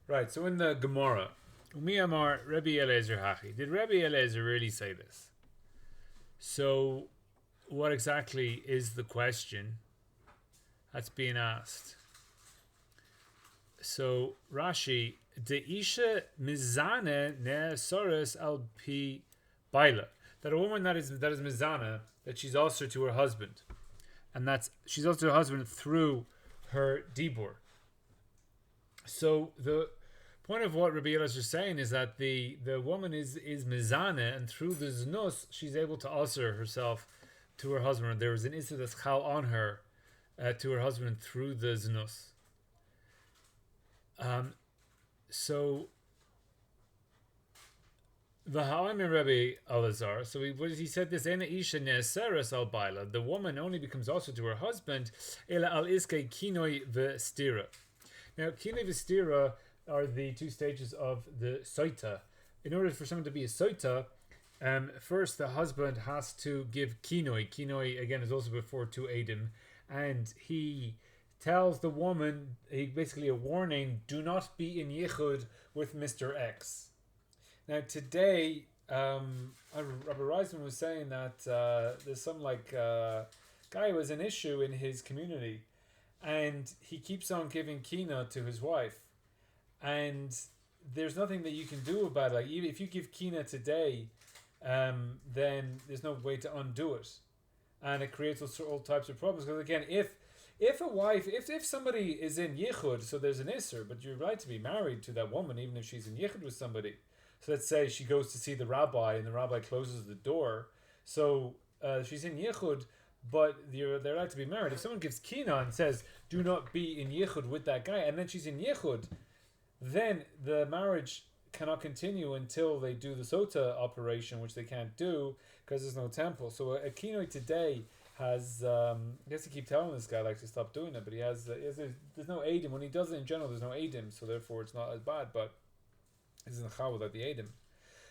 Right, so in the Gemara, Umi Amar Rebbe Eliezer Hachi. Did Rebbe Eliezer really say this? So, what exactly is the question that's being asked? So, Rashi, De Isha Mizane Ne Soros Al Pi Baila. That a woman that is Mizana, that she's also to her husband. And she's also to her husband through her Dibur. So, the point of what Rabbi Elazar is saying is that the woman is mizana, and through the znus she's able to usher herself to her husband. There is an issur that's chal on her to her husband through the znus. So the Ha'amim Rabbi Elazar. So he said this: "Ena isha ne'aseres al baila." The woman only becomes also to her husband. Ela al iske kinoi v'stira. Now, kinoi v'stira are the two stages of the soita. In order for someone to be a soita, first the husband has to give kinoi. Kinoi, again, is also before to Adam. And he tells the woman, basically a warning, do not be in yichud with Mr. X. Now, today, Rabbi Reisman was saying that there's some guy who has an issue in his community, and he keeps on giving kina to his wife. And there's nothing that you can do about it. Like, even if you give kina today, then there's no way to undo it, and it creates all types of problems. Because again, if somebody is in yichud, so there's an issur, but you're right to be married to that woman, even if she's in yichud with somebody. So let's say she goes to see the rabbi, and the rabbi closes the door. So she's in yichud, but they're allowed to be married. If someone gives kina and says, "Do not be in yichud with that guy," and then she's in yichud, then the marriage cannot continue until they do the sota operation, which they can't do because there's no temple. So a kinoi today has, I guess you keep telling this guy to stop doing it, but there's no Adam. When he does it in general, there's no Adam, so therefore it's not as bad, but it's in the chal without the Adam.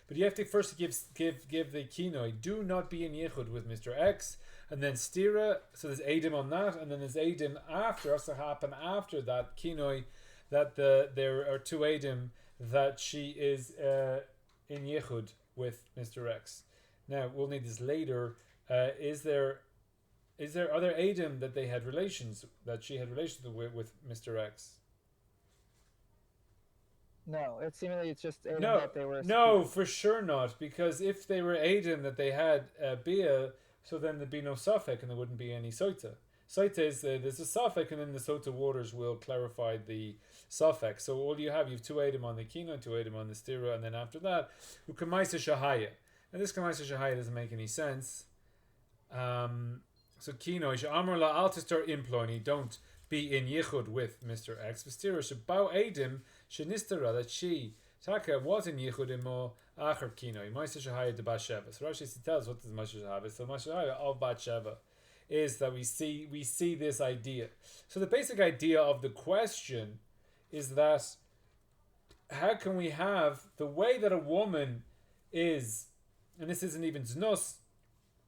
But you have to first give the kinoi, do not be in yichud with Mr. X, and then stira, so there's Adam on that, and then there's Adam after, has to happen after that kinoi, that there are two Adam that she is in yichud with Mr. X. Now we'll need this later. Is there other Adam that they had relations, that she had relations with Mr. X? No, it's seemingly it's just Adam No, that they were. no, for sure not. Because if they were Adam that they had bia, so then there'd be no suffix and there wouldn't be any soita. Soita is there's a suffix, and then the sota waters will clarify the suffix. So all you have two Adam on the kino, two Adam on the stira, and then after that, ukamaisa shahaya. And this kamaisa shahaya doesn't make any sense. So kino amar la altistar imploni, don't be in yichud with Mr. X. V'stira shabau Adam shenistara, that she Taka was in yichud imo acher kino. Maisa shahaya de bat sheva. So Rashi tells what is maisa shahaya. So maisa shahaya of bat sheva is that we see this idea. So the basic idea of the question is that how can we have the way that a woman is, and this isn't even znus,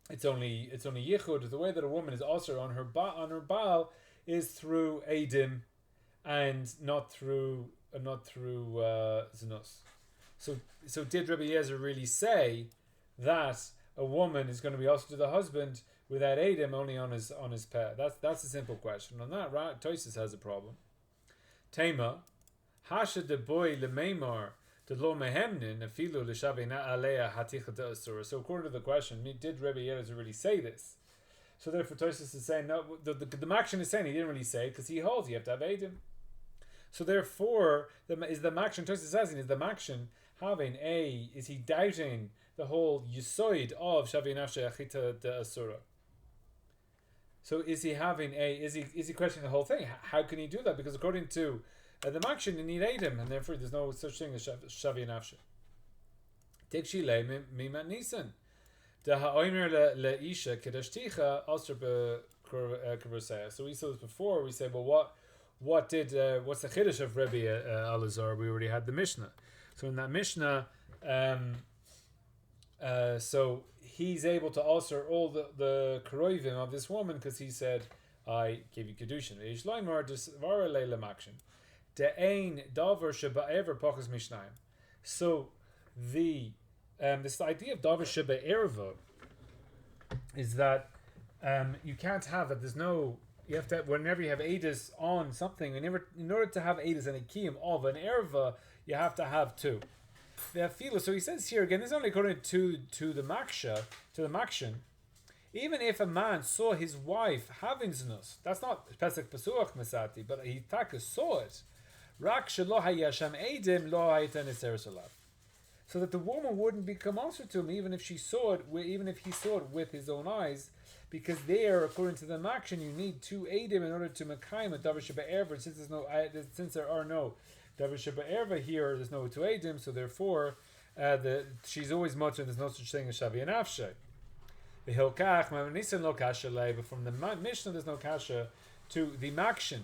it's only yichud. The way that a woman is also on her baal is through Adim, and not through znus. So did Rabbi Eliezer really say that a woman is going to be also to the husband without Adam, only on his peh? That's a simple question. On that, Tosis has a problem. Tema hasha de boy lemeimar de lo mehemnin afilu l'shavina alea haticha de asura. So according to the question, did Rebbe Eliezer really say this? So therefore, Tosis is saying no. The Makshin is saying he didn't really say, because he holds you have to have Adam. So therefore, is the Makshin, Tosis is asking, is the Makshin having is he doubting the whole yisoid of shavina haticha de asura? So is he having is he questioning the whole thing? How can he do that? Because according to the Makshin, you need Adam, and therefore there's no such thing as Shavi Nafshe. Tikshi le mimat nisan. The ha'omer le isha kedashticha also be. So we saw this before. We said, well, what's the chiddush of Rebbe Elazar? We already had the Mishnah. So in that Mishnah, so he's able to alter all the karoivim of this woman, because he said, I gave you kedushin. de'ein davar sheba'ever pachas mishnayim. So the this idea of davar sheba'erva is that you can't have that. There's no. You have to whenever you have edus on something. In order to have edus and a kiyum of an erva, you have to have two. So he says here again. This is only according to the maksha, to the makshin. Even if a man saw his wife having znus, that's not pesach pasuach mesati, but he taka saw it. Rak shelo hayasham edim lo hayten eseres alav. So that the woman wouldn't become answer to him, even if she saw it, even if he saw it with his own eyes, because there, according to the makshin, you need two edim in order to mekayim a davar sheba'erva. Since there are no davar sheba'erva here, there's no two edim, so therefore, she's always mutter. There's no such thing as shavi and afshay. But from the Mishnah, there's no kasha to the makshin.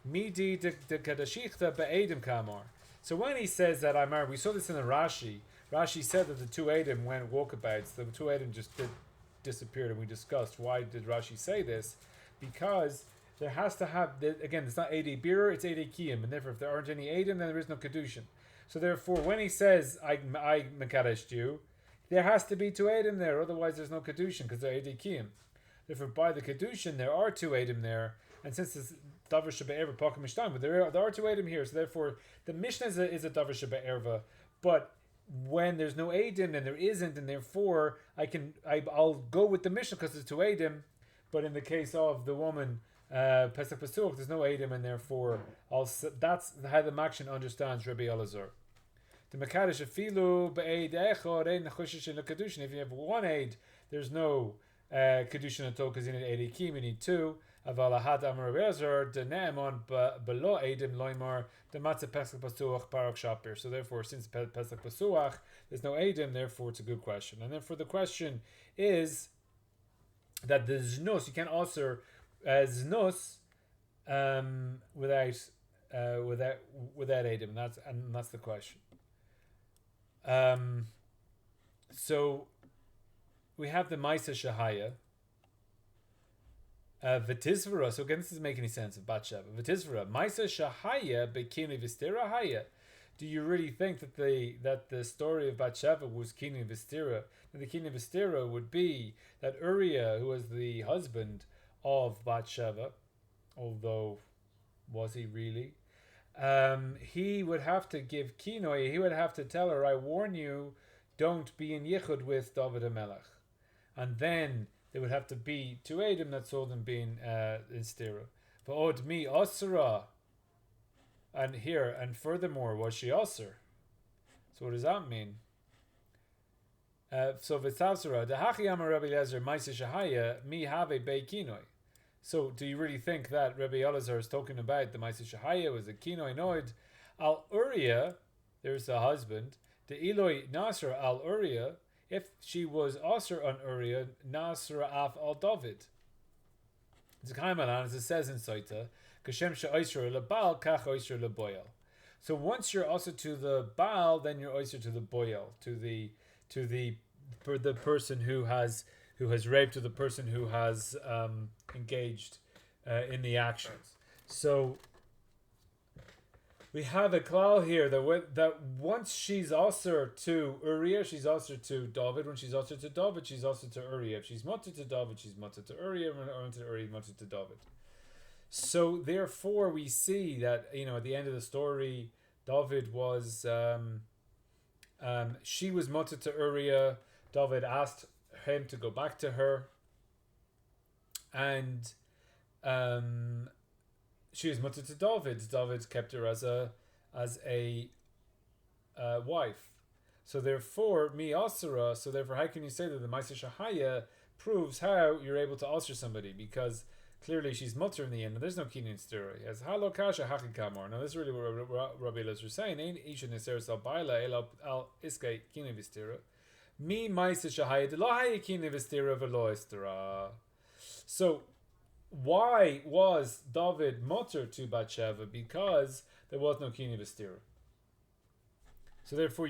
Midi de kadashichta be'edim kamar. So when he says that I'm married, we saw this in the Rashi. Rashi said that the two edim went walkabouts. The two edim just disappeared, and we discussed why did Rashi say this? Because there has to have again. It's not edi birur, it's edi kiyum, and therefore if there aren't any edim, then there is no kedushin. So therefore, when he says I mekadeshed you, there has to be two edim there, otherwise there's no kedushin because they're edi kiyum. Therefore, by the kedushin, there are two edim there, and since this davar shebe'erva pakim mishtam, but there are two edim here, so therefore the Mishnah is a davar shebe'erva, but when there's no edim, then there isn't, and therefore I'll go with the Mishnah because there's two edim, but in the case of the woman pesach pasuch, there's no edim, and therefore that's how the makshin understands Rabbi Elazar. The Mekadesh afilu be'eid echad ein nachushish in the kedushin. If you have one aid, there's no kedushin at all because you need eid kim. You need two. Aval ahad amar Elazar the ne'eman below eidim loymar the matzah pesach pasuach parak shapir. So therefore, since pesach pasuach, there's no eidim. Therefore, it's a good question. And then for the question is that the znus you can't also znus without eidim. That's the question. So we have the Maisa Shahaya. V'tizvara. So again, this doesn't make any sense of Bat Sheva. V'tizvara. Maisa Shahaya bekini v'stira haya. Do you really think that the story of Bat Sheva was kini v'stira? And the kini v'stira would be that Uriah, who was the husband of Bat Sheva, although was he really? He would have to give kinoi. He would have to tell her, "I warn you, don't be in yichud with David HaMelech." And then there would have to be two edim that saw them being in stira. V'od mi asura. And furthermore, was she asur? So what does that mean? So v'tzavsura dehachi amar Rabbi Elazar ma'aseh shahaya mi have bei kinoi. So, do you really think that Rabbi Elazar is talking about the Maaseh Shahaya was a kinoi noid? Al Uriah, there's the husband. The Eloi Nasra al Uriah, if she was Asr on Uriah, Nasra af al David. It's a kaimalan, as it says in Saita, Kashem she'oisra lebal kach oisra leboyel. So once you're also to the Baal, then you're also to the boyel, to the person who has raped, to the person who has engaged in the actions. So we have a klal here that once she's also to Uriah, she's also to David. When she's also to David, she's also to Uriah. If she's mutter to David, she's mutter to Uriah. Or to Uriah, mutter to David. So therefore, we see that at the end of the story, David was she was mutter to Uriah. David asked him to go back to her, and she was mutter to David. David kept her as a wife. So therefore, mi asura. So therefore, how can you say that the Maaseh Shahaya proves how you're able to asur somebody? Because clearly she's mutter in the end, and there's no kinyan stira. As halo kasha hakin kamor. Now this is really what Rabbi Elazar is saying. Ein isha neseres al baila al iskay kinyan v'stira. Mi Maaseh Shahaya de lo haya kinyan v'stira v'lo istira. So why was David mutter to Bathsheba? Because there was no kinyan v'stira. So therefore,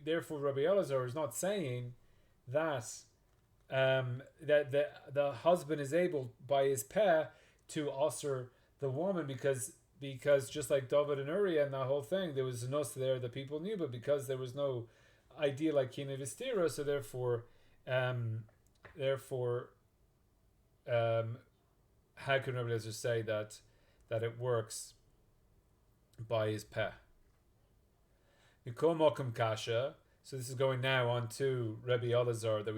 therefore Rabbi Elazar is not saying that that the husband is able by his peh to asur the woman, because because just like David and Uriah and that whole thing, there was a nus there that people knew, but because there was no idea like Kina Vistira, so therefore, how can Rabbi Elazar say that it works by his peh? Mikol Mokum Kasha. So this is going now on to Rabbi Elazar that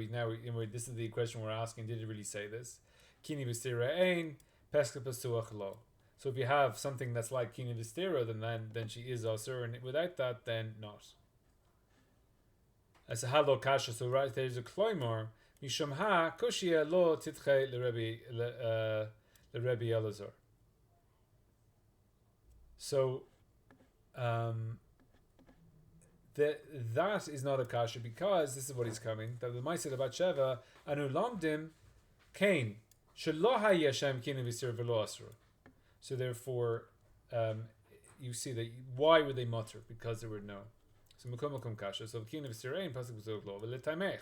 this is the question we're asking. Did he really say this? Kini Vistira ein Pesach Pasuach lo. So if you have something that's like Kini Vistira, then she is Asur, and without that, then not. As a halo kasha, so right there's a kloimor mishum ha koshia lo titche le Rebbe Elazar. So that is not a kasha because this is what he's coming. That the Ma'aseh about Sheva anu lamdim kain shelo hayashem kinu v'sir v'lo asura. So therefore, you see that why were they mutter? Because there were no. So Mukum Kasha. So Kina V'Sirain Pasuk V'Zog Lo V'Letamech.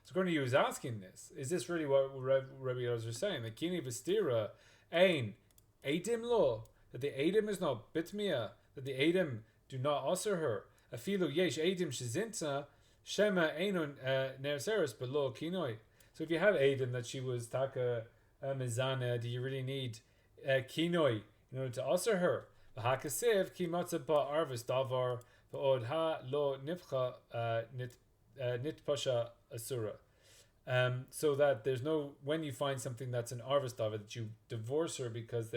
So according to you, is asking this. Is this really what Rabbi Elazar is saying? The Kina V'Stira Ein Eidim Lo, that the Eidim is not Bitmia, that the Eidim do not usher her. Afilu Yesh Eidim Shizinta Shema Einon Nerseris Below Kinoi. So if you have Eidim that she was Taka Mizana, do you really need Kinoi in order to usher her? V'Hakasiv Ki Matzah Ba Arvis Davar V'Od Ha Lo Nipcha Nitpasha Asura. So that there's no, when you find something that's an Arvis Davar, that you divorce her because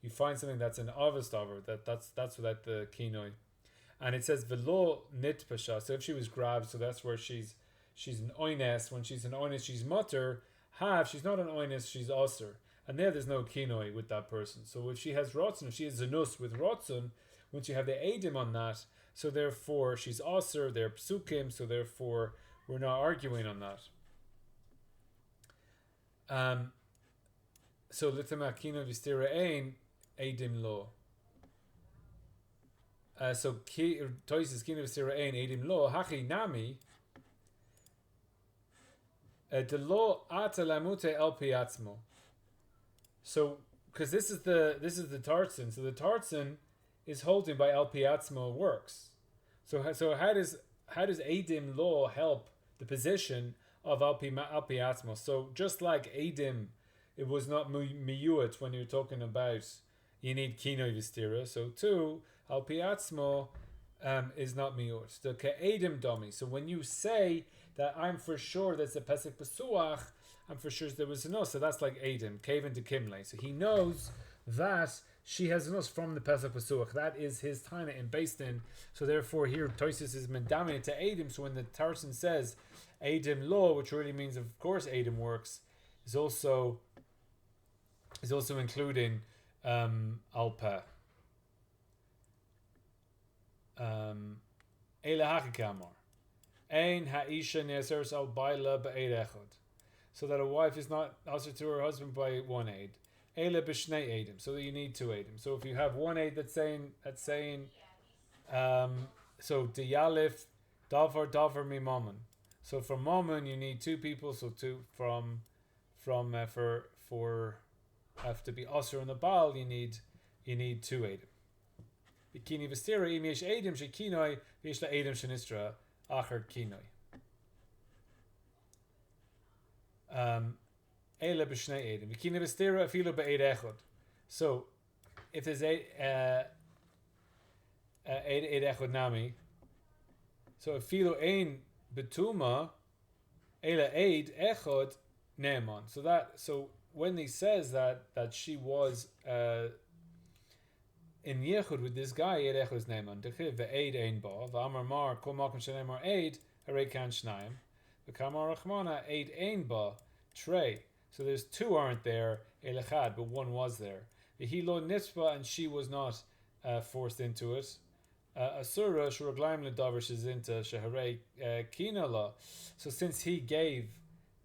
you find something that's an Arvis Davar, that's without the Kinoi. And it says V'Lo Nitpasha. So if she was grabbed, so that's where she's an oines. When she's an oines, she's mutter. If she's not an oines, she's usher. And there's no kinoi with that person. So if she has rotzen, if she has zanus with rotzen, once you have the edim on that, so therefore she's aser, they're psukim, so therefore we're not arguing on that. So litama kino vistira ein edim lo. So toises kino vistira ein edim lo hachi nami. De lo ata lamute el piatzmo. So, because this is the Tartzin, so the Tartzin is holding by El Piatzmo works. So how does Eidim law help the position of El Piatzmo? So just like Eidim, it was not miyuat when you're talking about you need kinoi v'stira. So too El Piatzmo is not miyuat. The Eidim domi. So when you say that I'm for sure that's a Pesach Pesuach, I'm for sure there was a nose. So that's like Adam, Kavan to Kimle. So he knows that she has a nose from the Pesach Pesuach. That is his Taina in based in. So therefore here Toisus is mendamine to Adam. So when the Tarson says Adam law, which really means of course Adam works, is also including Alpa. Eila Hakikamar. Ein Ha'isha Neseres al Baila Ba'ed Echod. So that a wife is not also to her husband by one aid. Eile b'shnei eidim. So that you need two eidim. So if you have one aid that's saying, so diyalif davar mi mammon. So for mammon you need two people. So two for have to be osir on the baal you need two eidim. Bikini v'stira im yesh eidim shekinoi v'yesh la eidim shenistra acher kinoi. So if there's eid echod nami, so if filo ein betuma ela eid echod neman. So when he says that she was in yechud with this guy, eid echod is neman. Dechiv ve'eid ein ba v'amar mar kol makom shenemar eid harei kan shnayim. V'kamar rachmana eid ein ba Trey. So there's two aren't there, Elechad, but one was there. V'hilo nitzpa, and she was not forced into it. Asura shuraglaim ledavar shezinta sheharei kinala. So since he gave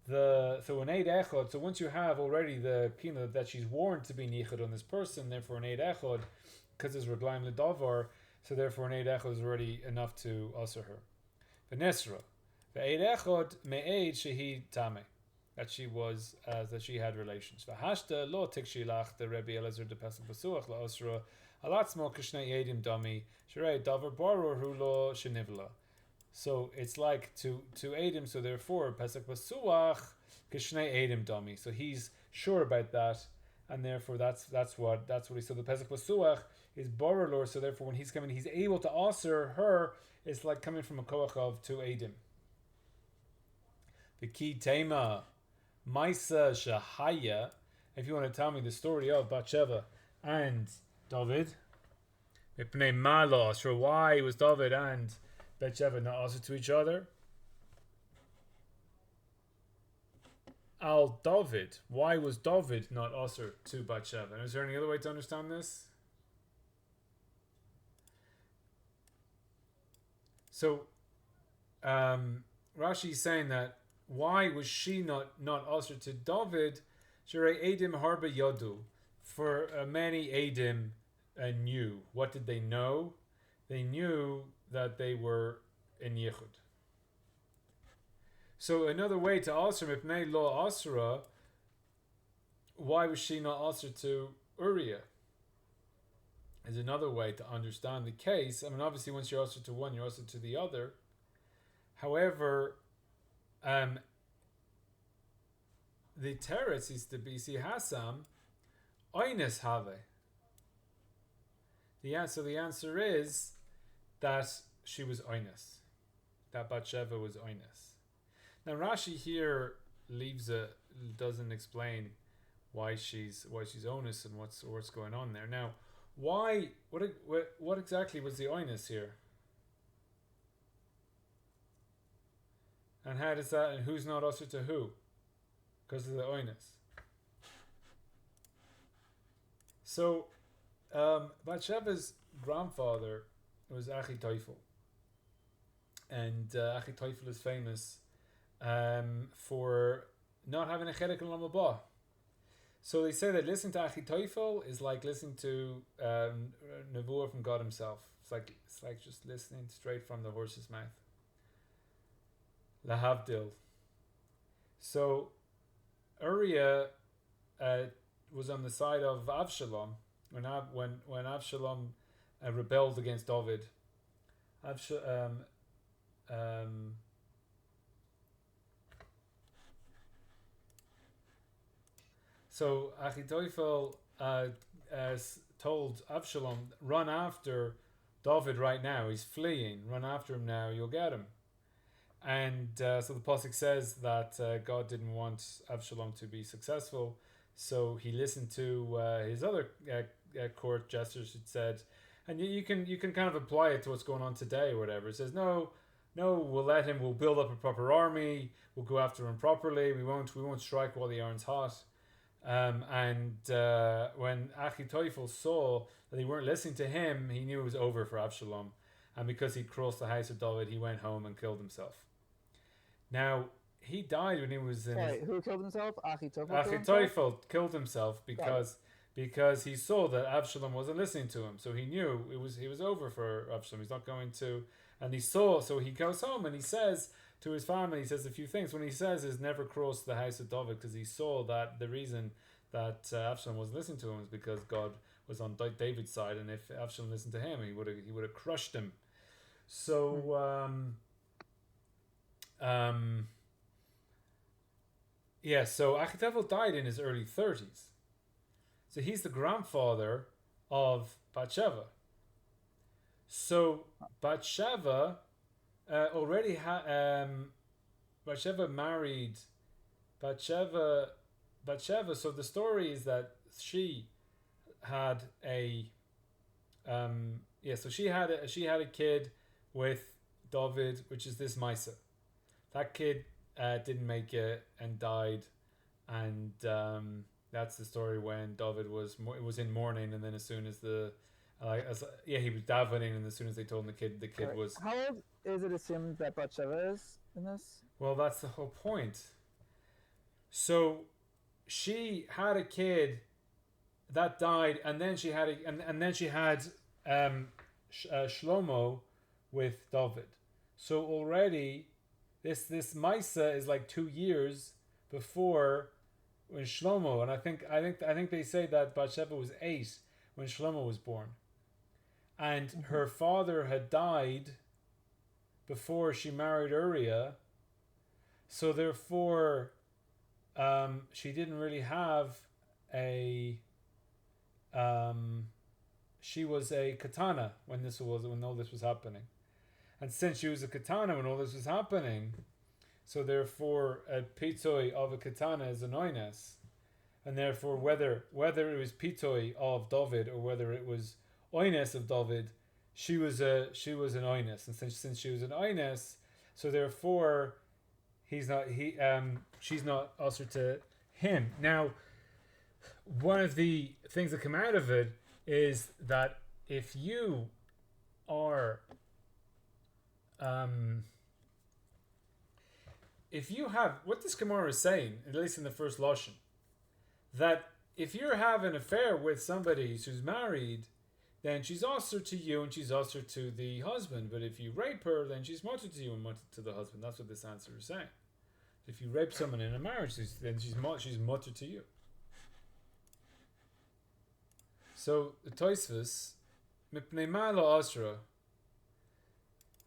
so an eid echod, so once you have already the kina that she's warned to be nichad on this person, therefore an eid echod, because it's raglaim ledavar, so therefore an eid echod is already enough to usher her. V'nesra, v'eid echod me'eid shehi tameh. That she was that she had relations. V'hashta lo tikshilach the Rebbe Elazar de Pesach Pesuach la Osra Alatzmo Kishnei Edim Dami, Shrei Davar Boror Hulo Shenivla. So it's like to Edim, so therefore Pesach Basuach Kishnei Edim Dami. So he's sure about that, and therefore that's what he said. The Pesach Basuach is Boror, so therefore when he's coming, he's able to answer her. It's like coming from a koach of to Edim. The key tema, Maisa Shahaya. If you want to tell me the story of Bathsheba and David, Mipnei Malo, sure, why was David and Bathsheba not also to each other? Al David, why was David not also to Bathsheba? Is there any other way to understand this? So, Rashi is saying that why was she not also to David? Shrei Edim Harba Yodu. For many Edim knew. What did they know? They knew that they were in Yichud. So another way to answer Mipnei Lo Asra, why was she not answer to Uriah? Is another way to understand the case. I mean, obviously, once you're answer to one, you're answer to the other. However, the teretz is to be si hasam oines have. The answer is that she was oines, that Bathsheba was oines. Now Rashi here doesn't explain why she's onus and what's going on there. Now, what exactly was the oinus here? And how does that, and who's not usher to who? Because of the oinus. So, Bathsheba's grandfather was Achitophel. And Achitophel is famous for not having a chelik in Olam Haba. So they say that listening to Achitophel is like listening to nevuah from God Himself. It's like just listening straight from the horse's mouth. Lahavdil. So Uriah was on the side of Avshalom when Avshalom rebelled against David. So Achitophel told Avshalom, run after David right now. He's fleeing. Run after him now. You'll get him. And so the pasuk says that God didn't want Avshalom to be successful, so he listened to his other court jesters. It said, and you can kind of apply it to what's going on today or whatever. It says, no, we'll let him. We'll build up a proper army. We'll go after him properly. We won't strike while the iron's hot. And when Achitophel saw that they weren't listening to him, he knew it was over for Avshalom. And because he crossed the house of David, he went home and killed himself. Now, he died when he was in... Sorry, who killed himself? Achitophel killed himself because he saw that Avshalom wasn't listening to him. So he knew it was over for Avshalom. He's not going to... And he saw, so he goes home and he says to his family, he says a few things. When he says is never cross the house of David, because he saw that the reason that Avshalom wasn't listening to him was because God was on David's side, and if Avshalom listened to him, he would have crushed him. So so Achitophel died in his early 30s. So he's the grandfather of Bathsheba. So Bathsheba already had Bathsheba married Bathsheba. So the story is that she had a she had a kid with David, which is this Misa. That kid didn't make it and died, and that's the story when David was in mourning, and then as soon as he was davening, and as soon as they told him the kid was... How old is it assumed that Bathsheba is in this? Well, that's the whole point. So she had a kid that died, and then she had Shlomo with David. So already this Maisa is like 2 years before when Shlomo, and I think they say that Bathsheba was 8 when Shlomo was born. and her father had died before she married Uriah, so therefore she didn't really have a she was a katana when all this was happening. And since she was a katana when all this was happening, so therefore a pitoi of a katana is an oines. And therefore whether it was pitoi of David or whether it was oines of David, she was an oines. And since she was an oines, so therefore she's not usher to him. Now, one of the things that come out of it is that if you are if you have what this Gemara is saying, at least in the first Lashon, that if you're having an affair with somebody who's married, then she's usher to you and she's usher to the husband. But if you rape her, then she's mutter to you and mutter to the husband. That's what this answer is saying. If you rape someone in a marriage, then she's mutter to you. So the Tosfos, mipnei ma lo asra,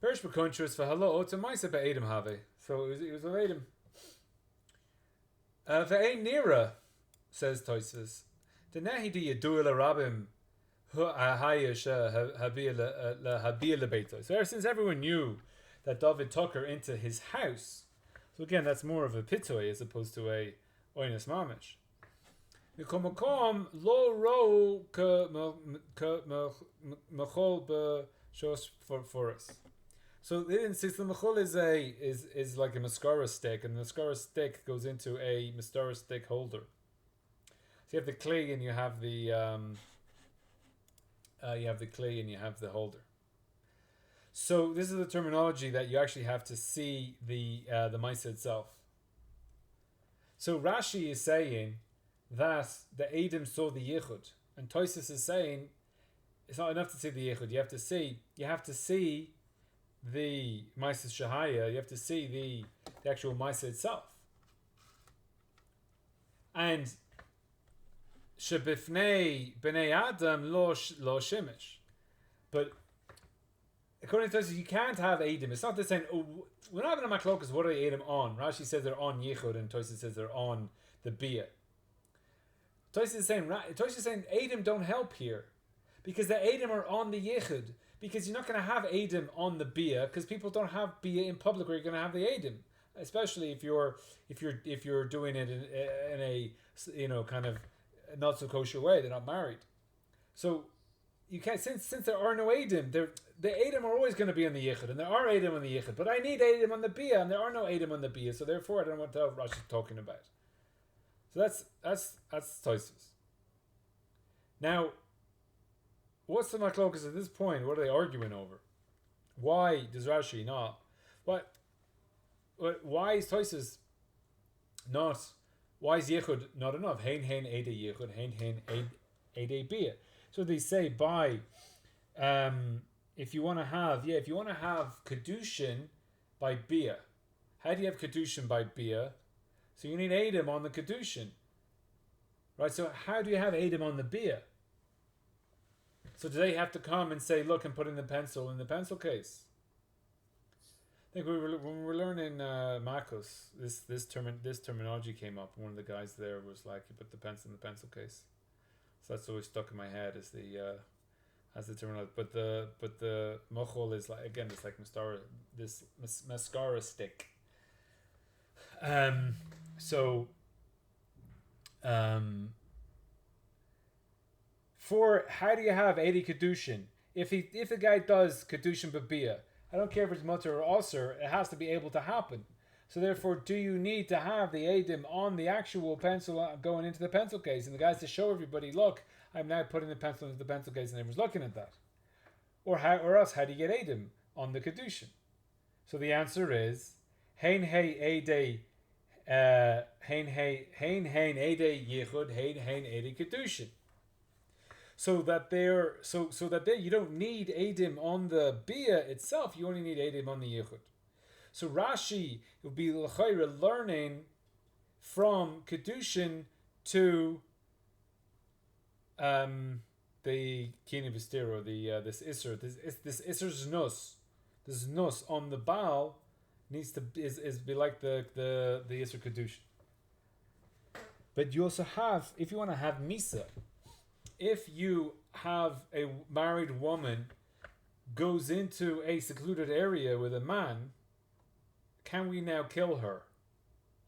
perish b'kontras for hello to ma'isa be'edim have. So it was an Edom. Ve'ein nira, says Tosfos, the nehi di yadu la rabim hayash habia lebeito. So ever since everyone knew that David took her into his house, so again that's more of a pitoi as opposed to a oinus mamish. Mikomakom lo ro mechol b'shos for us. So they didn't see the mechol is like a mascara stick, and the mascara stick goes into a mascara stick holder. So you have the clay and you have the clay and you have the holder. So this is the terminology that you actually have to see the Maisa itself. So Rashi is saying that the Edom saw the Yichud, and Tosfos is saying it's not enough to see the Yichud. You have to see the Maisa Shahaya. You have to see the actual Maisa itself. And Shebifnei b'nei Adam lo shimish. But according to Tosfos, you can't have Edom. It's not the same. We're not having a machlokas. What are the Edom on? Rashi says they're on Yichud, and Tosfos says they're on the Bia. Tosfos is saying Edom don't help here, because the Edom are on the Yichud. Because you're not going to have Edom on the Bia, because people don't have Bia in public where you're going to have the Edom, especially if you're doing it in a kind of not so kosher way. They're not married, so you can't. Since there are no Edom, the Edom are always going to be on the Yichud, and there are Edom on the Yichud. But I need Edom on the Bia, and there are no Edom on the Bia, so therefore I don't know what the hell Rashi's talking about. So that's Tosfos. Now, what's the machlokas at this point? What are they arguing over? Why does Rashi not? Why is Tosfos not? Why is Yichud not enough? Hein ede Yichud, hein ede Bia. So they say by, if you want to have kedushin by Bia. How do you have kedushin by Bia? So you need Edom on the kedushin, right? So how do you have Edom on the Bia? So do they have to come and say, look, I'm putting the pencil in the pencil case? I think when we were learning Makos, this terminology came up. One of the guys there was like, you put the pencil in the pencil case. So that's always stuck in my head as the terminology. But the mochol is like, again, it's like mascara stick. For how do you have 80 kedushin? If the guy does kedushin babia, I don't care if it's mutter or usher, it has to be able to happen. So therefore, do you need to have the Edom on the actual pencil going into the pencil case, and the guys to show everybody, look, I'm now putting the pencil into the pencil case, and everyone's looking at that? Or else, how do you get Edom on the kedushin? So the answer is hein ede yichud, hein ede kedushin. So that you don't need Edom on the Bia itself, you only need Edom on the Yichud. So Rashi would be l'chayra learning from Kedushin to the kini v'stira, the this iser, this iser znus, the znus on the Baal needs to is be like the iser kedusha. But you also have, if you want to have misa, if you have a married woman goes into a secluded area with a man, can we now kill her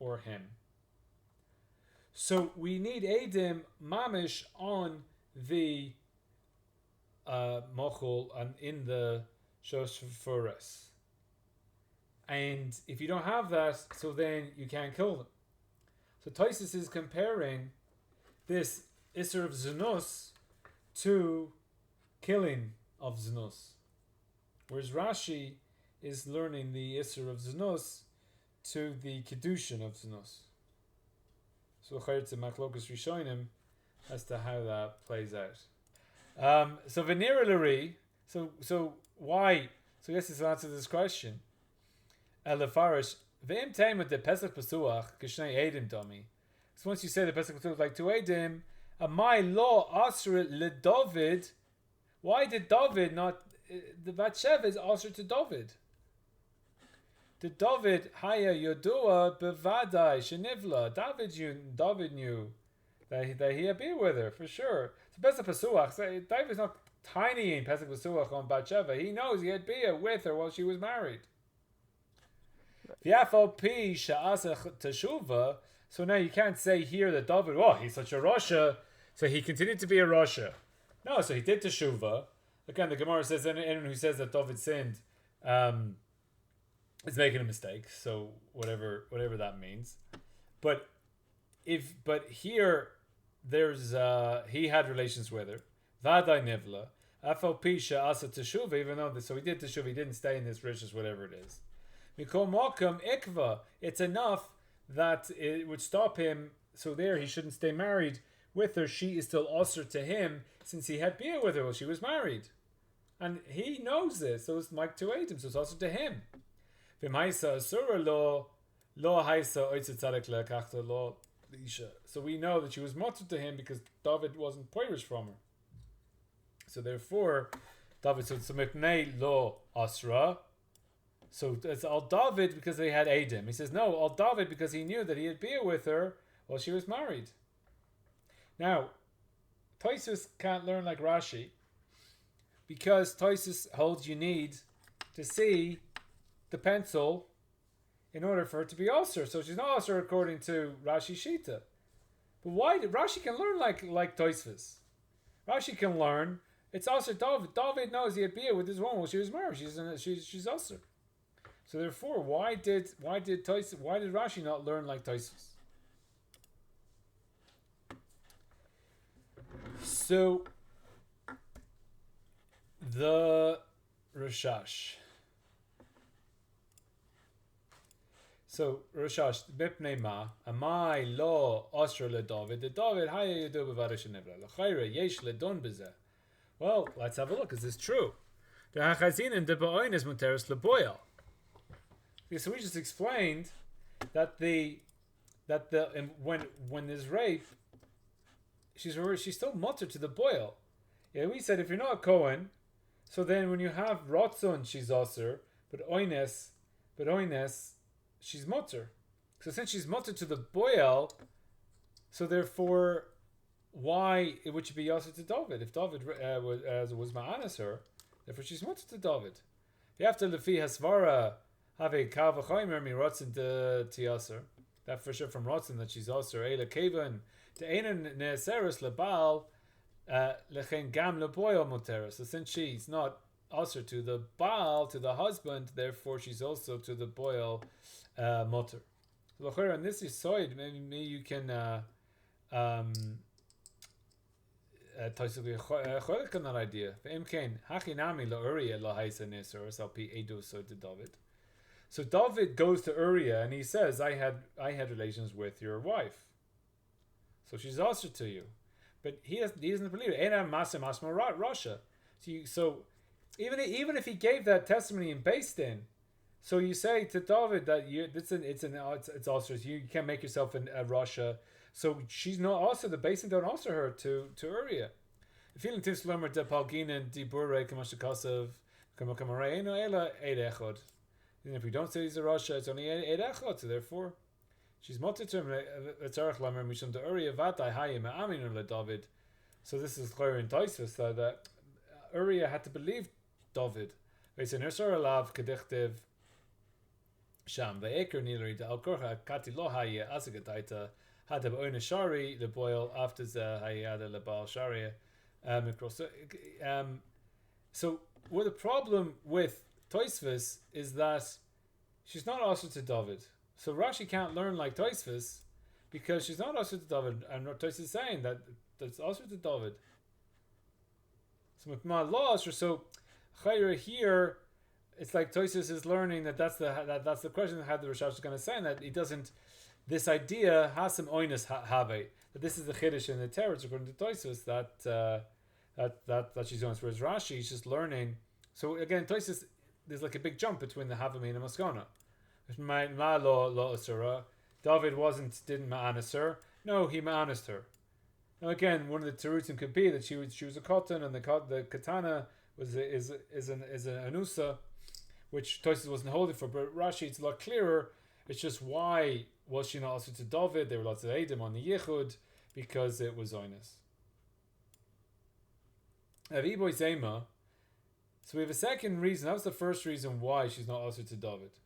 or him? So we need Edim mamish on the mochel and in the shosfuras. And if you don't have that, so then you can't kill them. So Tosis is comparing this Isser of Znus to killing of Znus. Whereas Rashi is learning the Isser of Znus to the Kedushin of Znus. So Chayritz and Machlokas Rishonim as to how that plays out. So Venera Lari, so why? So I guess this answers this question. Elefarish, V'im Taim with the Pesach Pesuach, Kishnei Edim Domi. So once you say the Pesach Pesuach like to Edim, my law Asr le David, why did David not, the Batsheva is Asr to David? The David Haya Yodua Bevadai Shenivla. David knew that he had been with her for sure. So Pesach Pesuach, David's not tiny in Pesach Pesuach on Batsheva. He knows he had been with her while she was married. P Teshuva. So now you can't say here that David, he's such a Rasha, so he continued to be a Rasha. No, so he did Teshuva. Again, the Gemara says anyone who says that David sinned is making a mistake. So whatever that means. But here there's he had relations with her. Vadai Nivla. Afal Pisha Asa Teshuva, even though so he did Teshuva, he didn't stay in this riches, whatever it is. Mikol Malkam Ikva. It's enough that it would stop him. So there, he shouldn't stay married with her. She is still usher to him since he had been with her while she was married, and he knows this. So it's Mike to him. So it's usher to him. So we know that she was mutter to him because David wasn't poirish from her. So therefore, David said Mipnei lo asra. So it's Al David because they had Adam. He says, no, Al David because he knew that he had been with her while she was married. Now, Toisus can't learn like Rashi because Toisus holds you need to see the pencil in order for her to be Ulcer. So she's not Ulcer according to Rashi Shita. But why did Rashi can learn like Toisus? Rashi can learn it's Ulcer David. David knows he had been with his woman while she was married. She's Ulcer. So therefore, why did Rashi not learn like Toisus? So the Rashash. So Rashash Bipnei Ma Amai Lo Osra Le David the David Haya Yudu Bevadish Nevra L'Chayre Yesh LeDon Bezeh. Well, let's have a look. Is this true? The Hachazin and the Ba'oin is Muteris LeBoyal. So we just explained that when there's rape, she's still mutter to the boil. Yeah, we said if you're not a Kohen, so then when you have Rotzon, she's Aser, but Oines, she's mutter. So since she's mutter to the boil, so therefore, why it would she be Aser to David? If David was Ma'anas her, therefore she's mutter to David. You have to Lefi Hasvara. Have a kavachaymer mi rotzen to Aser. That for sure from rotzen that she's Aser. Eila kaven to einen neseres lebal lechen gam leboyel moteres. So since she's not Aser to the Baal, to the husband, therefore she's also to the boil moter. Locher on this is soid. Maybe you can cholik on that idea. V'imkein hachinami lo Uriah lo haisa neseres al pi edu so to David. So David goes to Uriah and he says, I had relations with your wife. So she's also to you. But he doesn't believe it. Russia. So even if he gave that testimony in Beis Din, so you say to David that it's also you can't make yourself a Russia. So she's not also the Beis Din don't also her to Uriah. Feeling tips learner de palginen di burre kamashikosov kamakamaraino ela eid echod. And if we don't say he's a Rasha, it's only eid echod, so therefore she's multi-term etzarach lamer mishum de uri avatai hayim amin le David. So this is clear in Tosfos that Uriah had to believe David. It's in Ursar Alav Kedichtev Sham Ve'eker Nilari de Al Korcha Kati Lo Haye Asagataita had to own a Shari the boil after the Hayada Le Baal Sharia. So what the problem with Tosfos is that she's not also to David. So Rashi can't learn like Tosfos because she's not also to David, and Tosfos is saying that it's also to David. So with my laws, so Chayra here, it's like Tosfos is learning that's the question that the Rashash is going to say, and that he doesn't. This idea has some oinus have that this is the chiddush in the teretz according to Tosfos that she's doing. Whereas Rashi is just learning. So again, Tosfos, there's like a big jump between the Havamim and Maskana. My law asura. David didn't ma'anis her. No, he ma'anised her. Now again, one of the terutzim could be that she was a cotton, and the katana is an anusa, which Tosfos wasn't holding for. But Rashi, it's a lot clearer. It's just why was she not also to David? There were lots of Eidim on the Yichud because it was Oinus. Aviboy Zema. So we have a second reason. That was the first reason why she's not also to David.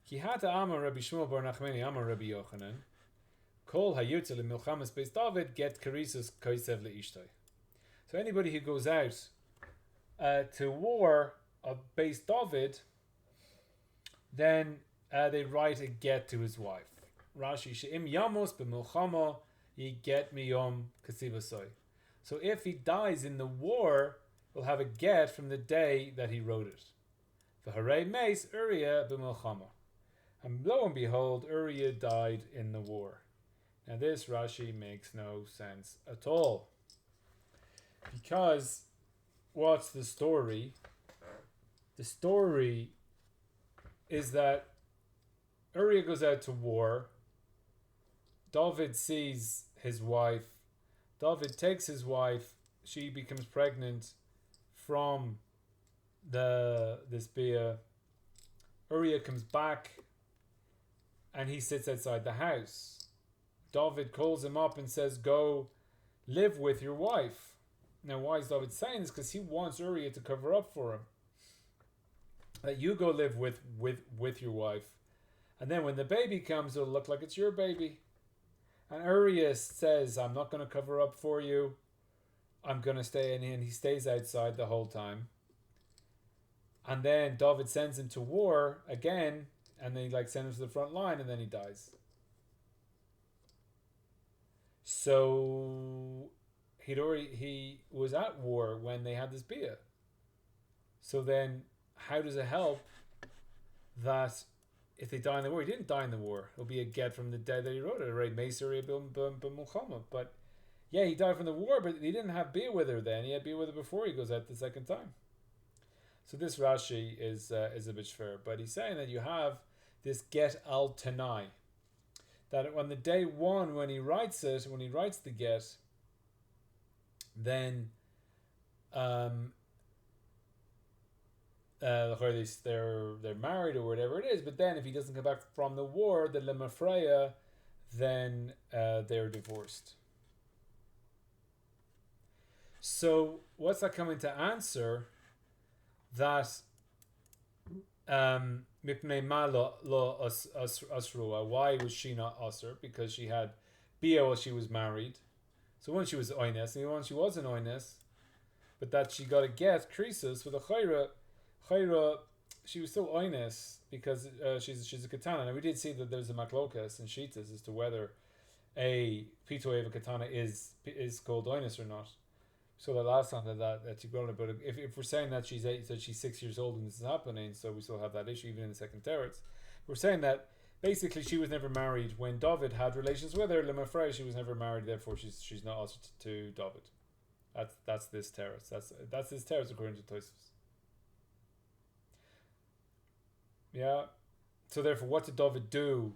Ki hata Amar Rabbi Shmuel bar Nachmani Amar Rabbi Yochanan. Kol hayutzel in milchamas beis David get karisus koisev leishtay. So anybody who goes out to war of beis David, then they write a get to his wife. Rashi she'im yamos b'milchama he get miyom kasivasoi. So if he dies in the war, he'll have a get from the day that he wrote it. V'harei meis Uriah b'milchama. And lo and behold, Uriah died in the war. Now this Rashi makes no sense at all. Because what's the story? The story is that Uriah goes out to war. David sees his wife. David takes his wife. She becomes pregnant from this beer. Uriah comes back and he sits outside the house. David calls him up and says, go live with your wife. Now why is David saying this? Because he wants Uriah to cover up for him. That you go live with your wife. And then when the baby comes, it'll look like it's your baby. And Uriah says, I'm not going to cover up for you. I'm going to stay in. And he stays outside the whole time. And then David sends him to war again. And then he sends him to the front line. And then he dies. So he was at war when they had this bia. So then how does it help that if they die in the war, he didn't die in the war, it'll be a get from the day that he wrote it, right? But yeah, he died from the war, but he didn't have bia with her then. He had bia with her before he goes out the second time. So this Rashi is a bit fair, but he's saying that you have this get al tanai, that on the day one when he writes the get, then they're married or whatever it is, but then if he doesn't come back from the war, the lemafreya, then they're divorced. So what's that coming to answer? That mipnei ma lo asrua. Why was she not asr? Because she had bia while she was married. So when she was oines, and when she wasn't oines, but that she got a get krisus with a chayra, she was still oines because she's a katana. And we did see that there's a maklokas and shitas as to whether a pitoy of a katana is called oines or not. So the last time that you brought it, but if we're saying that she's 6 years old and this is happening, so we still have that issue even in the second teretz. We're saying that basically she was never married when David had relations with her. Lemafrei, she was never married, therefore she's not also to David. That's this teretz. That's this teretz according to Tosfos. Yeah. So therefore, what did David do?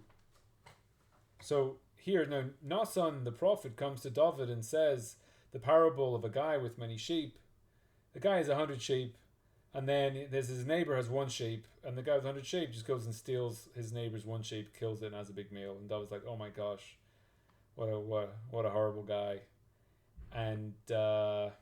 So here now, Nasan the prophet comes to David and says the parable of a guy with many sheep. The guy has 100 sheep, and then there's his neighbor has one sheep, and the guy with 100 sheep just goes and steals his neighbor's one sheep, kills it, and has a big meal. And David's like, oh my gosh, what a horrible guy. And then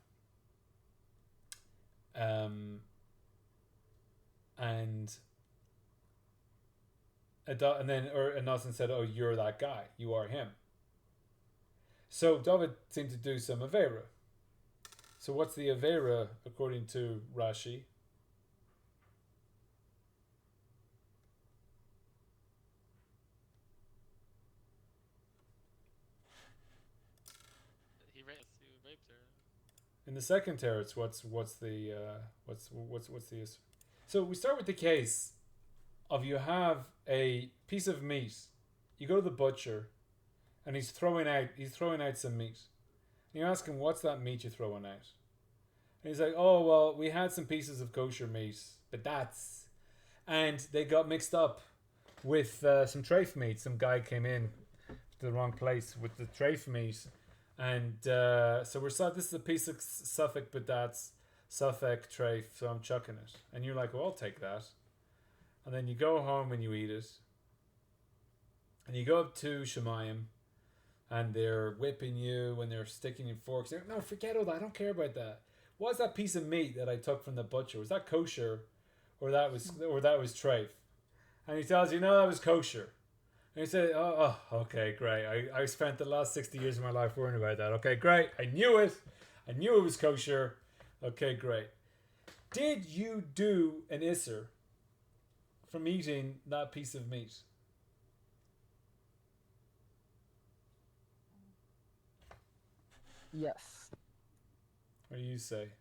Nathan said, oh, you're that guy, you are him. So David seemed to do some avera. So what's the avera according to Rashi? He raped her. In the second teretz, what's the issue? So we start with the case of you have a piece of meat, you go to the butcher, and he's throwing out some meat. And you ask him, what's that meat you're throwing out? And he's like, oh well, we had some pieces of kosher meat, and they got mixed up with some treif meat. Some guy came in to the wrong place with the treif meat. And so this is a piece of suffik badatz, suffik treif, so I'm chucking it. And you're like, well, I'll take that. And then you go home and you eat it. And you go up to Shemayim, and they're whipping you, and they're sticking your forks. They're like, no, forget all that. I don't care about that. What's that piece of meat that I took from the butcher? Was that kosher, or that was treif? And he tells you, no, that was kosher. And he said, oh, okay, great. I spent the last 60 years of my life worrying about that. Okay, great. I knew it. I knew it was kosher. Okay, great. Did you do an isser from eating that piece of meat? Yes. What do you say?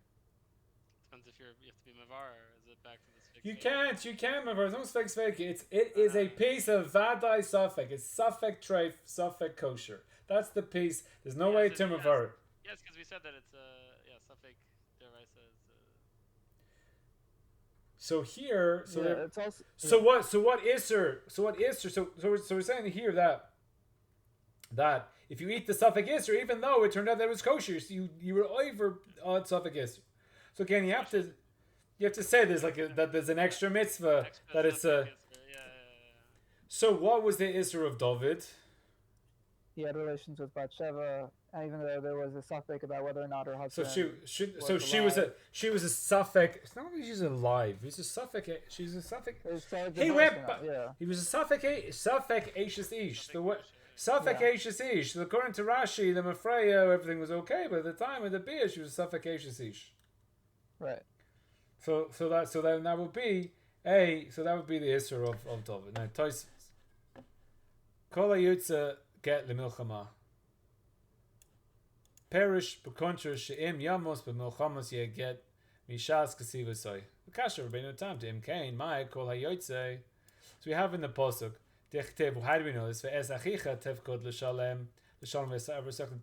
Depends if you have to be mavar, or is it back to this fixed You can't, mavar. There's no fix fake. It is a piece of vadai suffik. It's suffik treif, suffik kosher. That's the piece. There's no way to mavar. Yes, because we said that it's suffik deraisa is. So here, It's also, so what isser? So we're saying here that if you eat the suffik isser, even though it turned out that it was kosher, so you were over on suffik isser. So again, you have to say there's that there's an extra mitzvah that it's a. So what was the isser of David? he had relations with Sheva, and even though there was a suffix about whether or not her husband. She was a suffix. It's not that she's alive. He's a suffix. She's a suffix. He went. He was a suffix. Suffix ashes ish. The suffix ashes ish. According to Rashi, the Mafreya, everything was okay, but at the time of the beer, she was a suffix ashes ish. Right. So that would be the isser of David. Now Tais Kol Yutza get lemilchama. Perish b'kontra she'im yamos b'milchamas yeget mishas kasivasoi. V'kasher Rabbeinu Tam to imkain mai kol hayotze. So we have in the pasuk dichtev. How do we know this? Ve'es achicha tevkod l'shalem v'second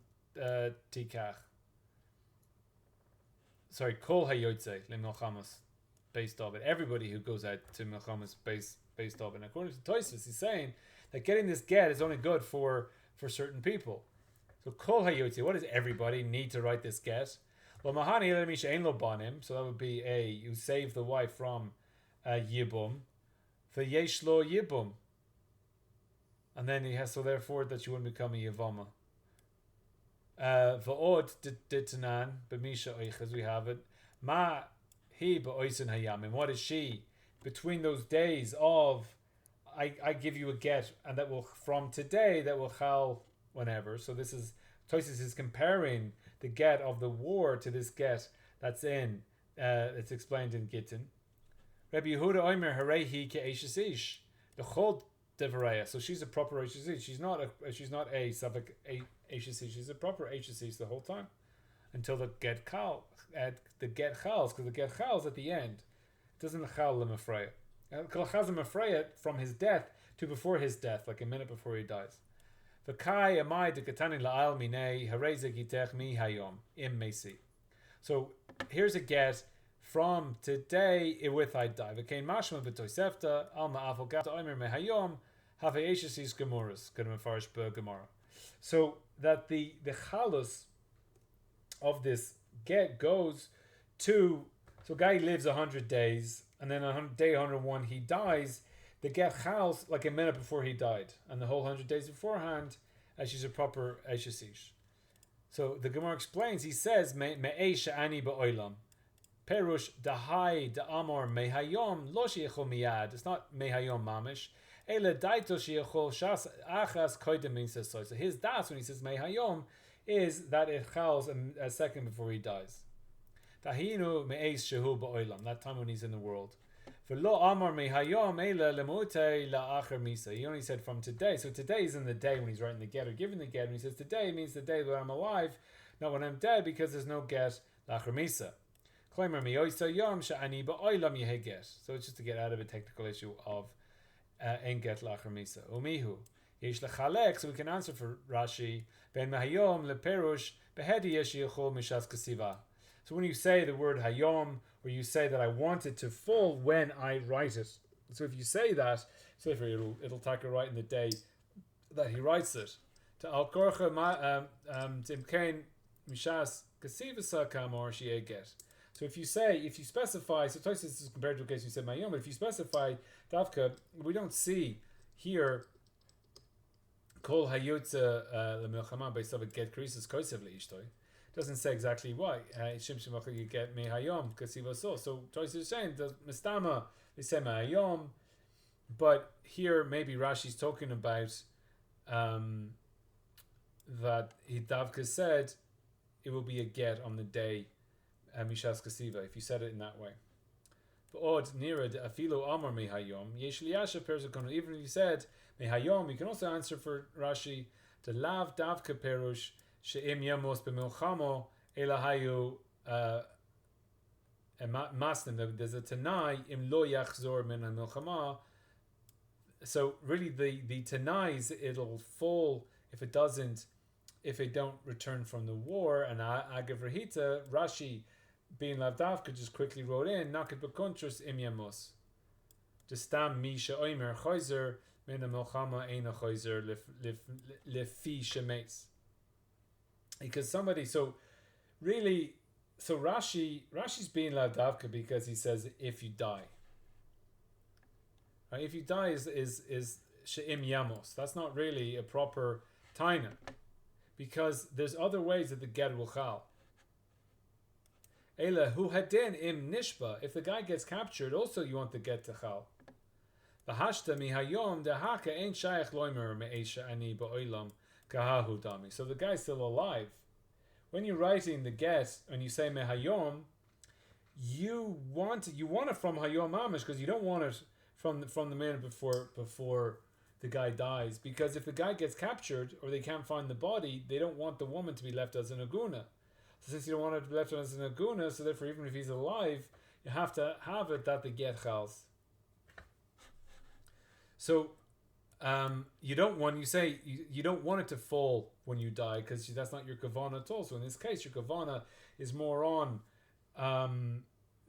tikach. Sorry, kol hayotze lemilchamas based off it. Everybody who goes out to milchamas based off it. And according to Tosfos, he's saying that getting this get is only good for certain people. So kol hayotze, what does everybody need to write this get? Well, mahani elamisha ein lo banim, so that would be you save the wife from yibum, v'yesh lo yibum, and then he has, so therefore that she wouldn't become a yivama. V'od ditanan b'misha oiches, we have it. Ma he ba'oisin hayamim, what is she between those days of I give you a get, and that will from today that will chal whenever. So this is Tosfos is comparing the get of the war to this get that's in it's explained in Gittin. Rabbi Yehuda Omer Harehi Ke'eshes Ish the Chol Devareya. So she's a proper Eshes Ish. She's not a Savik Eshes Ish. She's a proper Eshes Ish the whole time until the get chals, because the get chals at the end. It doesn't chal lemafreya. Chazim Afreya from his death to before his death, like a minute before he dies. V'kai amai de katani la'al minei hareze gitech mi hayom im mesi. So here's a get from today with I die. V'kein mashma b'toisefta al ma'afol gata omer me hayom have eshesis gemuras. Could have been farish gemara. So that the chalus of this get goes to, so a guy lives 100 days, and then on day 101 he dies. The get chals like a minute before he died, and the whole 100 days beforehand, as she's a proper Eishasish. So the Gemara explains, he says, Me'eisha ani ba'olam. Perush dahai da'amor mehayom lo sheichol miyad. It's not mehayom mamish. Ele daito sheichol shas achas koidem min says so. So his das when he says mehayom is that it chals a second before he dies. Tahinu me'eis shehu ba'olam. That time when he's in the world. V'lo amor mehayom ele lemute la'acher misa. He only said from today. So today is in the day when he's writing the get or giving the get. When he says today, means the day that I'm alive, not when I'm dead, because there's no get la'acher misa. So it's just to get out of a technical issue of en get lachar misa. Umihu yesh lechalek, so we can answer for Rashi ben mahayom leperush behedi yesh yichol mishas kasiva. So when you say the word hayom, or you say that I want it to fall when I write it, so if you say that, so if it'll take a right in the day that he writes it. To al korcha timkein mishas kasiva kamor shi'e get. So if you specify, so Tosis is compared to a case you said Mayom, but if you specify Davka, we don't see here Kol Hayotza Lemilchama based on a get krisis kosev leishtoi. Doesn't say exactly why. Shim Shemachal you get Me Hayom Kasiva so. So Tosis is saying the Mistama they say Mayom, but here maybe Rashi's talking about that he Davka said it will be a get on the day. Mishas Kasiva, if you said it in that way. But odd nira afilo amar mehayom yesh liyasha persukon. Even if you said mehayom, you can also answer for Rashi the lav davka perush she'im yamos b'milchamo elahayu masnim. There's a tanai im lo yachzor min hamilchama. So really, the tanais it'll fall if it don't return from the war. And agavrahita Rashi, being lavdavka, just quickly wrote in naked bekontros im yamos. Destam misha oimer choizer min hamilchama eina choizer lefi shemeis. Because somebody, so Rashi's being lavdavka because he says if you die. Right? If you die is she'im yamos. That's not really a proper taina, because there's other ways that the get will chal. Ela hu hadin im nishba. If the guy gets captured, also you want the get to chal. V'hashta mihayom dehaka ein shayach loimer me'esha ani ba'olam kahahu dami. So the guy's still alive. When you're writing the get and you say mehayom, you want it from hayom mamish, because you don't want it from the minute before the guy dies, because if the guy gets captured or they can't find the body, they don't want the woman to be left as an aguna. So since you don't want her to be left as an aguna, so therefore even if he's alive, you have to have it that the get chals. So you don't want it to fall when you die, because that's not your kavana at all. So in this case, your kavana is more on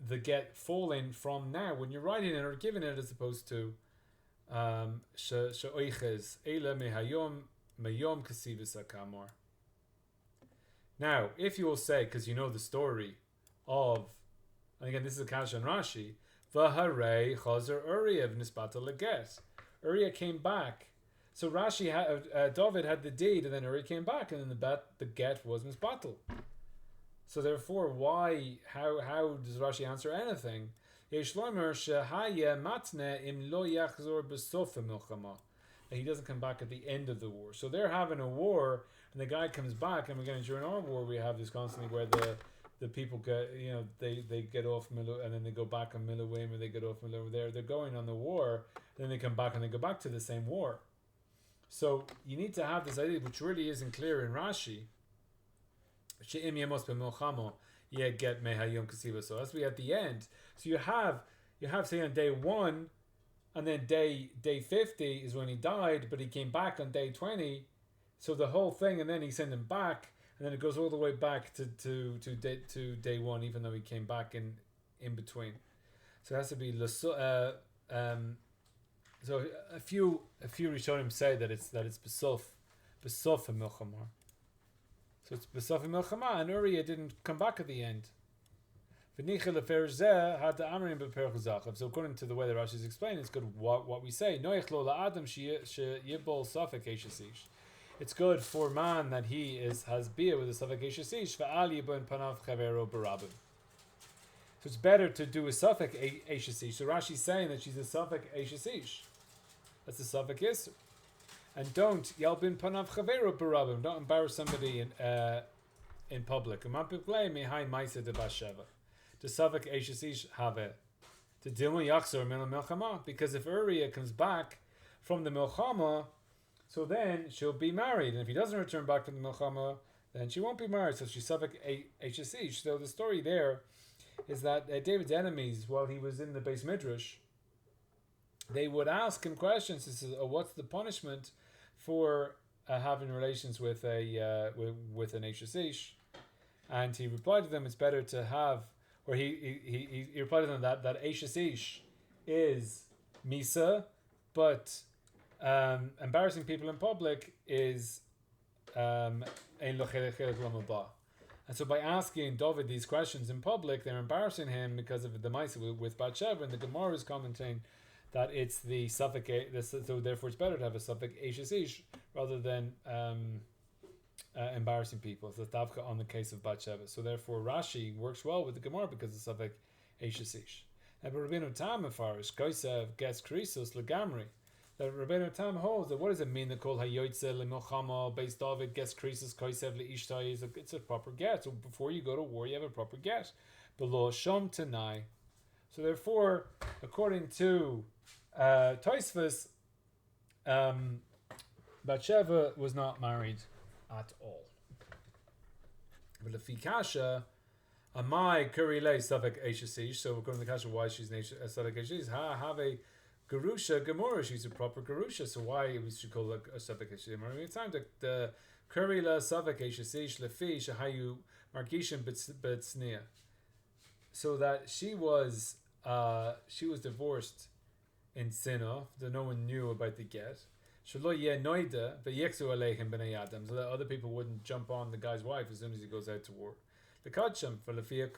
the get falling from now when you're writing it or giving it, as opposed to she'oiches eila mehayom meyom kasivus akamor. Now, if you will say, because you know the story of, and again this is a Kash and Rashi, v'harei chazer Uriah v'nispata leget. Uriah came back. So Rashi David had the deed, and then Uriah came back, and then the get was misbatal. So therefore, why? How does Rashi answer anything? Yesh lomer shehaya matne im lo yachzor b'sof milchama. He doesn't come back at the end of the war. So they're having a war, and the guy comes back, and again during our war we have this constantly where the people get, they get off middle and then they go back on Milawim, or they get off middle over there. They're going on the war, then they come back and they go back to the same war. So you need to have this idea, which really isn't clear in Rashi. She'im yemos b'milchamo yeh get mehayom kasiva. So that's we at the end. So you have say on day 1, and then day 50 is when he died, but he came back on day 20. So the whole thing, and then he sent him back, and then it goes all the way back to day 1, even though he came back in between. So it has to be so a few Rishonim say that it's besuf a milchamor. So So it's B'Safi Milchama, and Uriah didn't come back at the end. So according to the way the Rashi is explaining, it's good what we say. It's good for man that he has beer with a Safek Eishasish. So it's better to do a Safek Eishasish. So Rashi's saying that she's a Safek Eishasish. That's a Safek Yisr. And don't Yalbin Panav Chavero Barabim. Don't embarrass somebody in public. To Safek Eishasish have to Dilma Yachzor Mil Milchama, because if Uriah comes back from the Milchama, so then she'll be married, and if he doesn't return back from the Milchama, then she won't be married. So she's Safek Eishasish. So the story there is that David's enemies, while he was in the Beis Midrash, they would ask him questions. This is, what's the punishment for having relations with with an Eishasish? And he replied to them, it's better to have. Or he replied to them that Eishasish is Misa, but embarrassing people in public is Ein Lochelet Lamaba. And so by asking David these questions in public, they're embarrassing him because of the Misa with Bathsheba, and the Gemara is commenting that it's the Safek, so therefore it's better to have a Safek Eishasish rather than embarrassing people. So Tavka on the case of Bathsheba. So therefore Rashi works well with the Gemara because it's Safek Eishasish. But Rabbeinu Tam Mefarish Kosev gets Krisos Legamri. That Rabbeinu Tam holds that what does it mean that called Hayoitze Lemilchama Beis David gets Krisos Kosev Leishtai? It's a proper get. So before you go to war, you have a proper get. Below Shom Tanai. So therefore, according to Tosfos, Bathsheba was not married at all. But the Fikasha, Amai Kurile Safek Eishasish, so according to the Kasha, why she's Safek Eishasish, have a Garusha Gemora, she's a proper Garusha, so why we should call it a Safek Eishasish? It's time the Kurile Safek Eishasish, Lefi, Shahayu Margishan Betsnia. So that she was divorced in Sinah, that no one knew about the get. So that other people wouldn't jump on the guy's wife as soon as he goes out to war.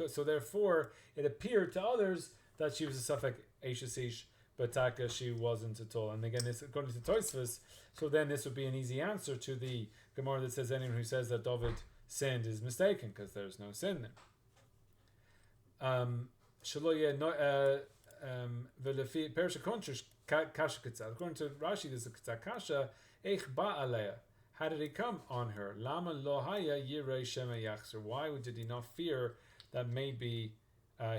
So therefore, it appeared to others that she was a Safek Eishasish, but Taka she wasn't at all. And again, this according to Tosfos, so then this would be an easy answer to the Gemara that says anyone who says that David sinned is mistaken because there's no sin there. According to Rashi, there's a kasha. How did he come on her? Lama lohaya yirei shema yachzer. Why did he not fear that maybe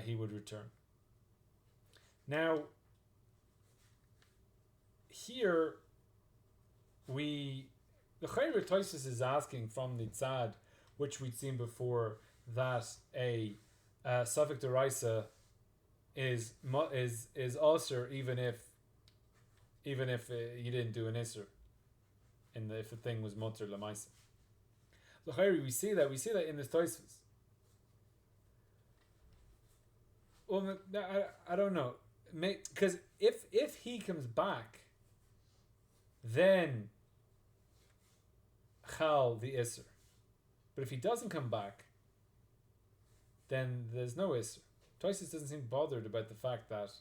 he would return? Now, here the Chayre Tosis is asking from the tzad, which we'd seen before, that a Safek Deraisa is also even if you didn't do an Isser, if the thing was Mutter Lamaisa. L'chayri, we see that in the Tosfos. Well, I don't know, because if he comes back, then Chal the Isser, but if he doesn't come back, then there's no Isser. Tosfos doesn't seem bothered about the fact that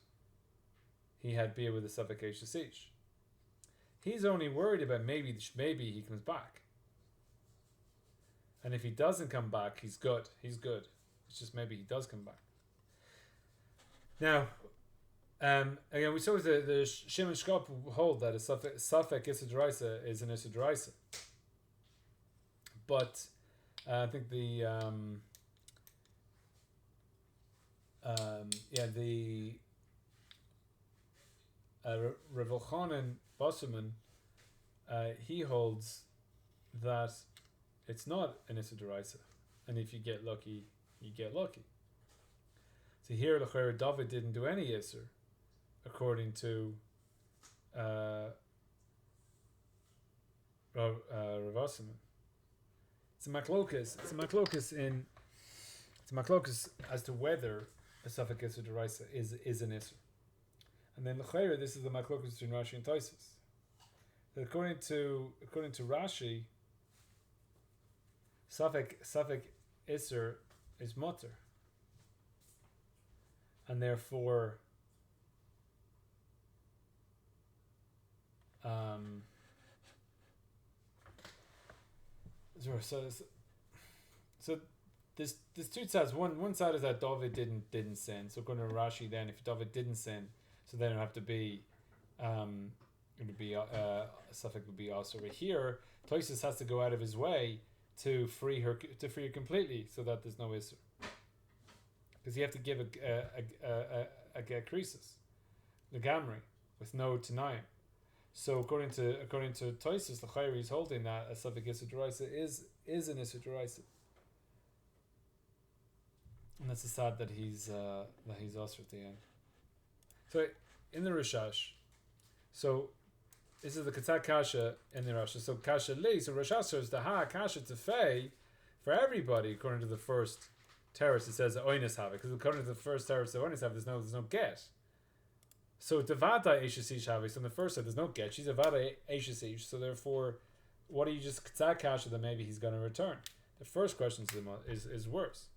he had beer with a Safek Eishasish. He's only worried about maybe he comes back. And if he doesn't come back, he's good. He's good. It's just maybe he does come back. Now, again, we saw the Shimon Shkop hold that a Safek Issa Deraisa is an Issa Deraisa. But I think the Rav Elchanan Bosserman, he holds that it's not an Issa Deraisa, and if you get lucky, you get lucky. So here, L'chayr David didn't do any Isser, according to Rav Osman. It's a machlokas. It's a machlokas as to whether a Safek Issa Deraisa is an Isser. And then l'chayr, this is the machlokas between Rashi and Tosfos. According to Rashi, Safek Isser is mutter, and therefore so there's two sides. One side is that David didn't sin. So according to Rashi, then if David didn't sin, so then it would have to be it would be Safek would be also over here. Toisus has to go out of his way to free her completely, so that there's no Isser, because you have to give a Gekrisis, the Gamri, with no Tanayim. So according to Toisus, the Chayri is holding that a Safek Isser Deraisa is an Isser Deraisa, and that's the sad that he's also at the end. So in the Rishash, so this is the Katzak Kasha in the Rasha. So Kasha Li, so Rashash says the Ha Kasha Tefei for everybody according to the first terrace. It says Oinus have it, because according to the first terrace the Oinus have there's no get. So Devata Eishasish have it. So in the first side there's no get. She's a Vada Eishasish. So therefore, what do you just Katzak Kasha that maybe he's going to return? The first question is worse.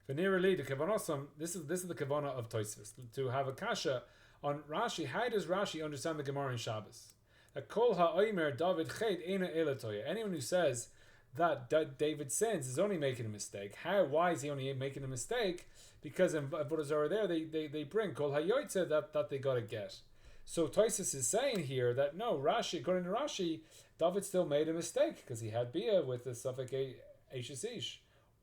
Venirali the Kavanah. This is the Kavanah of Tosfos to have a Kasha on Rashi. How does Rashi understand the Gemara in Shabbos? Kol ha'omer David chet ena elatoya. Anyone who says that David sins is only making a mistake. Why is he only making a mistake? Because in Avodah Zarah there they bring kol ha'yoytze that they got to get. So Tosfos is saying here that no, Rashi, according to Rashi, David still made a mistake because he had bia with the Safek Eishasish.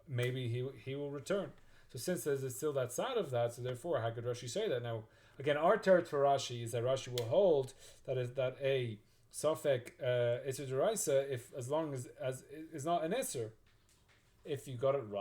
Maybe he will return. So since there's still that side of that, so therefore how could Rashi say that? Now again, our teretz for Rashi is that Rashi will hold that a Safek Isser Deraisa if as long as is not an Isser if you got it right.